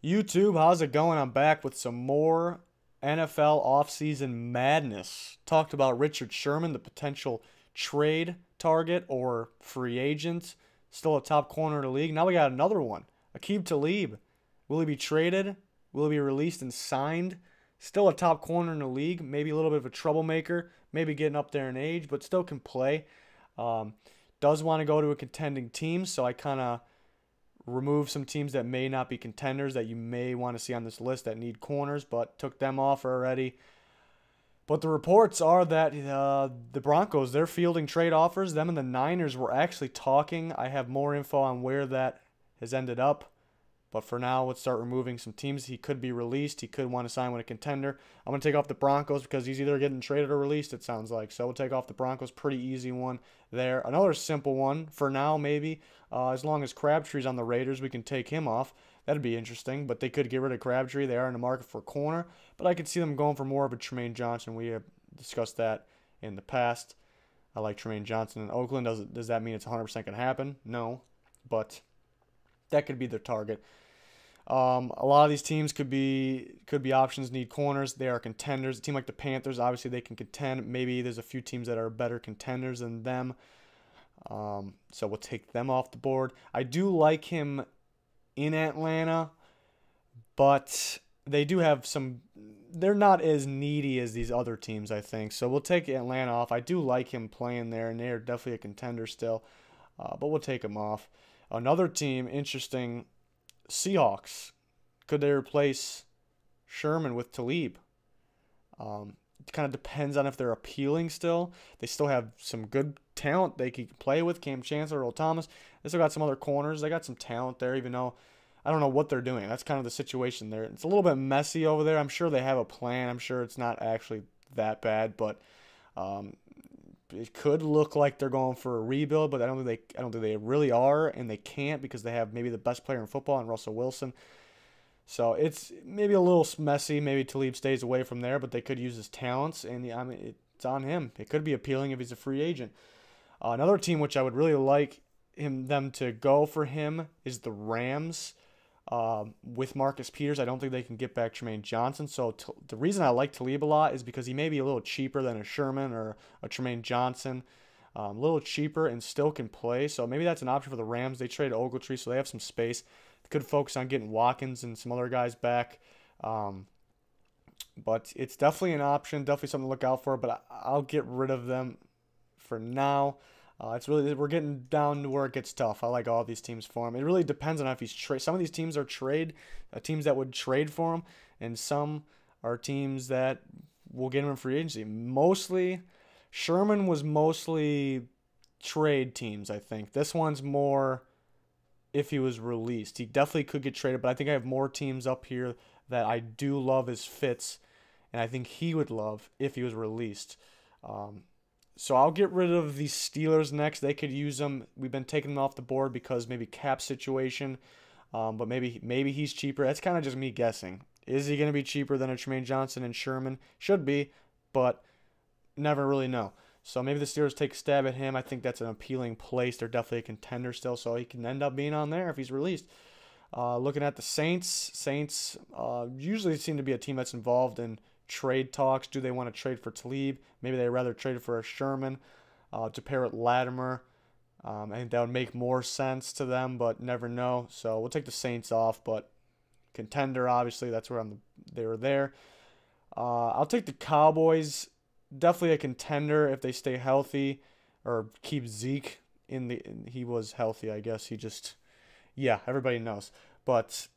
YouTube, how's it going? I'm back with some more NFL offseason madness. Talked about Richard Sherman, the potential trade target or free agent, still a top corner in the league. Now we got another one. AQUIB Talib. Will he be traded? Will he be released and signed? Still a top corner in the league. Maybe a little bit of a troublemaker. Maybe getting up there in age, but still can play. Does want to go to a contending team, so I kind of remove some teams that may not be contenders that you may want to see on this list that need corners, but took them off already. But the reports are that the Broncos, they're fielding trade offers. Them and the Niners were actually talking. I have more info on where that has ended up. But for now, let's start removing some teams. He could be released. He could want to sign with a contender. I'm going to take off the Broncos because he's either getting traded or released, it sounds like. So we'll take off the Broncos. Pretty easy one there. Another simple one for now, maybe. As long as Crabtree's on the Raiders, we can take him off. That'd be interesting. But they could get rid of Crabtree. They are in the market for a corner. But I could see them going for more of a Tremaine Johnson. We have discussed that in the past. I like Tremaine Johnson in Oakland. Does that mean it's 100% going to happen? No. But that could be their target. A lot of these teams could be options, need corners. They are contenders. A team like the Panthers, obviously they can contend. Maybe there's a few teams that are better contenders than them. So we'll take them off the board. I do like him in Atlanta, but they do have some. They're not as needy as these other teams, I think. So we'll take Atlanta off. I do like him playing there, and they're definitely a contender still. But we'll take him off. Another team, interesting. Seahawks. Could they replace Sherman with Talib? It kind of depends on if they're appealing still. They still have some good talent they could play with. Cam Chancellor, Earl Thomas. They still got some other corners. They got some talent there, even though I don't know what they're doing. That's kind of the situation there. It's a little bit messy over there. I'm sure they have a plan. I'm sure it's not actually that bad, but it could look like they're going for a rebuild, but I don't think they really are, and they can't because they have maybe the best player in football in Russell Wilson. So it's maybe a little messy. Maybe Talib stays away from there, but they could use his talents, and I mean it's on him. It could be appealing if he's a free agent. Another team which I would really like them to go for him is the Rams. With Marcus Peters, I don't think they can get back Tremaine Johnson. So the reason I like Talib a lot is because he may be a little cheaper than a Sherman or a Tremaine Johnson. A little cheaper and still can play. So maybe that's an option for the Rams. They traded Ogletree, so they have some space. They could focus on getting Watkins and some other guys back. But it's definitely an option, definitely something to look out for. But I'll get rid of them for now. We're getting down to where it gets tough. I like all these teams for him. It really depends on if he's trade. Some of these teams are teams that would trade for him, and some are teams that will get him in free agency. Sherman was mostly trade teams, I think. This one's more if he was released. He definitely could get traded, but I think I have more teams up here that I do love as fits, and I think he would love if he was released. So I'll get rid of the Steelers next. They could use them. We've been taking them off the board because maybe cap situation, but maybe he's cheaper. That's kind of just me guessing. Is he going to be cheaper than a Tremaine Johnson and Sherman? Should be, but never really know. So maybe the Steelers take a stab at him. I think that's an appealing place. They're definitely a contender still, so he can end up being on there if he's released. Looking at the Saints usually seem to be a team that's involved in trade talks. Do they want to trade for Talib? Maybe they'd rather trade for a Sherman to pair with Latimer. I think that would make more sense to them, but never know. So we'll take the Saints off, but contender, obviously, that's where they were there. I'll take the Cowboys. Definitely a contender if they stay healthy or keep Zeke he was healthy, I guess. Everybody knows. But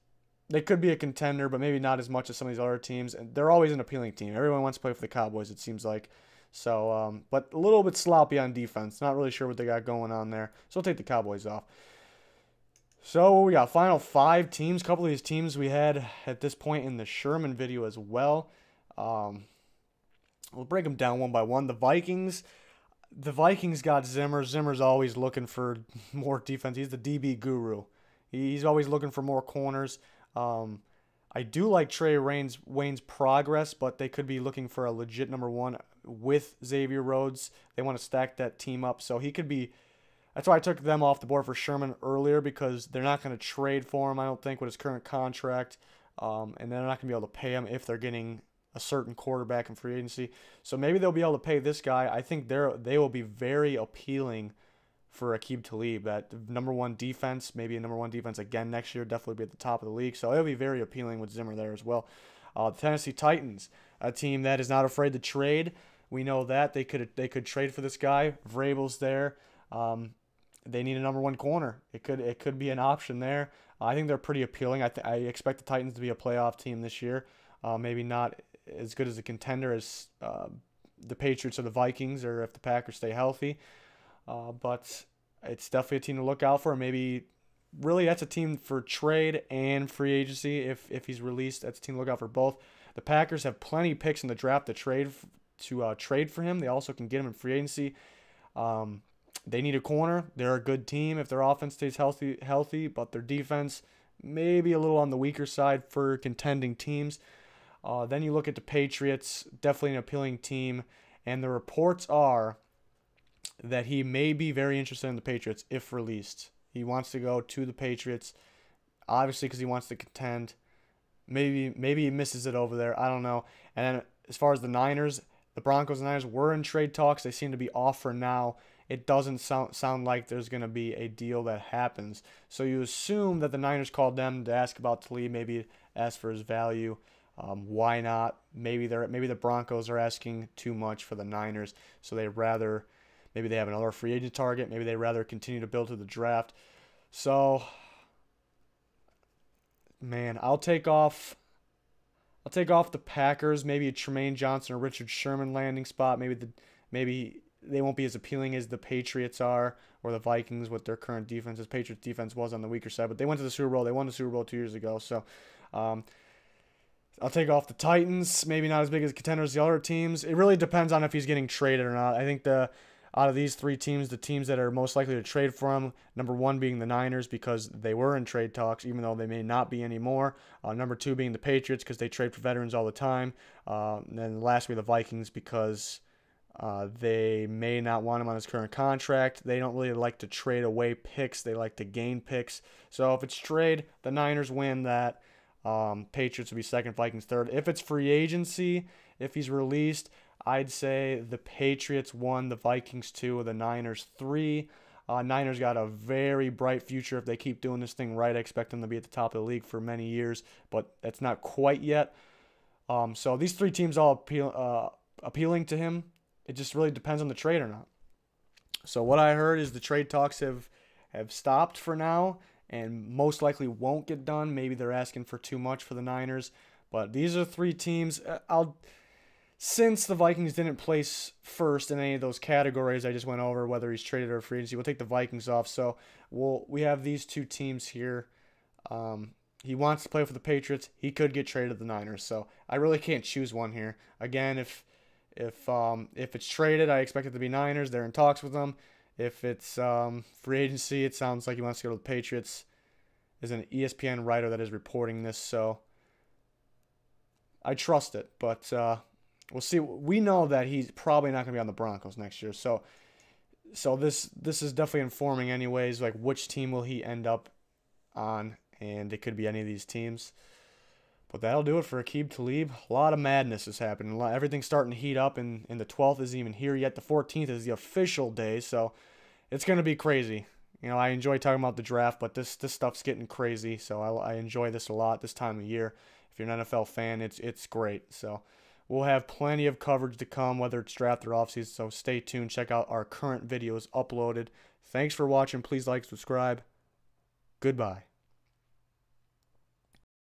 they could be a contender, but maybe not as much as some of these other teams. And they're always an appealing team. Everyone wants to play for the Cowboys, it seems like. So, but a little bit sloppy on defense. Not really sure what they got going on there. So we'll take the Cowboys off. So we got final 5 teams. A couple of these teams we had at this point in the Sherman video as well. We'll break them down one by one. The Vikings got Zimmer. Zimmer's always looking for more defense. He's the DB guru. He's always looking for more corners. I do like Trey Wayne's progress, but they could be looking for a legit number 1 with Xavier Rhodes. They want to stack that team up, so he could be That's why I took them off the board for Sherman earlier, because they're not going to trade for him, I don't think, with his current contract. And they're not going to be able to pay him if they're getting a certain quarterback in free agency. So maybe they'll be able to pay this guy. I think they will be very appealing for AQUIB Talib. That number one defense, maybe a number one defense again next year, definitely be at the top of the league. So it'll be very appealing with Zimmer there as well. The Tennessee Titans, a team that is not afraid to trade. We know that they could trade for this guy. Vrabel's there. They need a number one corner. It could be an option there. I think they're pretty appealing. I expect the Titans to be a playoff team this year. Maybe not as good as a contender as the Patriots or the Vikings, or if the Packers stay healthy. But it's definitely a team to look out for. Maybe really that's a team for trade and free agency. If he's released, that's a team to look out for both. The Packers have plenty of picks in the draft to trade for him. They also can get him in free agency. They need a corner. They're a good team if their offense stays healthy, but their defense maybe a little on the weaker side for contending teams. Then you look at the Patriots, definitely an appealing team, and the reports are that he may be very interested in the Patriots if released. He wants to go to the Patriots, obviously because he wants to contend. Maybe he misses it over there. I don't know. And then as far as the Niners, the Broncos and Niners were in trade talks. They seem to be off for now. It doesn't sound like there's going to be a deal that happens. So you assume that the Niners called them to ask about Talib, maybe ask for his value. Why not? Maybe the Broncos are asking too much for the Niners, so maybe they have another free agent target. Maybe they rather continue to build to the draft. So, man, I'll take off the Packers. Maybe a Tremaine Johnson or Richard Sherman landing spot. Maybe they won't be as appealing as the Patriots are, or the Vikings with their current defense. As Patriots defense was on the weaker side, but they went to the Super Bowl. They won the Super Bowl 2 years ago. So I'll take off the Titans. Maybe not as big as contenders as the other teams. It really depends on if he's getting traded or not. I think out of these three teams, the teams that are most likely to trade for him, number one being the Niners because they were in trade talks, even though they may not be anymore. Number two being the Patriots because they trade for veterans all the time. And then lastly, the Vikings because they may not want him on his current contract. They don't really like to trade away picks. They like to gain picks. So if it's trade, the Niners win that. Patriots would be second, Vikings third. If it's free agency, if he's released, I'd say the Patriots 1, the Vikings 2, the Niners 3. Niners got a very bright future if they keep doing this thing right. I expect them to be at the top of the league for many years, but that's not quite yet. So these three teams all appealing to him. It just really depends on the trade or not. So what I heard is the trade talks have stopped for now and most likely won't get done. Maybe they're asking for too much for the Niners. But these are three teams. Since the Vikings didn't place first in any of those categories I just went over, whether he's traded or free agency, we'll take the Vikings off. So we have these two teams here. He wants to play for the Patriots. He could get traded to the Niners. So I really can't choose one here. Again, if it's traded, I expect it to be Niners. They're in talks with them. If it's free agency, it sounds like he wants to go to the Patriots. There's an ESPN writer that is reporting this, so I trust it. But we'll see. We know that he's probably not going to be on the Broncos next year. So this is definitely informing anyways, like which team will he end up on, and it could be any of these teams. But that'll do it for AQUIB Talib. A lot of madness is happening. Everything's starting to heat up, and the 12th isn't even here yet. The 14th is the official day, so it's going to be crazy. You know, I enjoy talking about the draft, but this stuff's getting crazy, so I enjoy this a lot this time of year. If you're an NFL fan, it's great. So we'll have plenty of coverage to come, whether it's draft or offseason, so stay tuned. Check out our current videos uploaded. Thanks for watching. Please like, subscribe. Goodbye.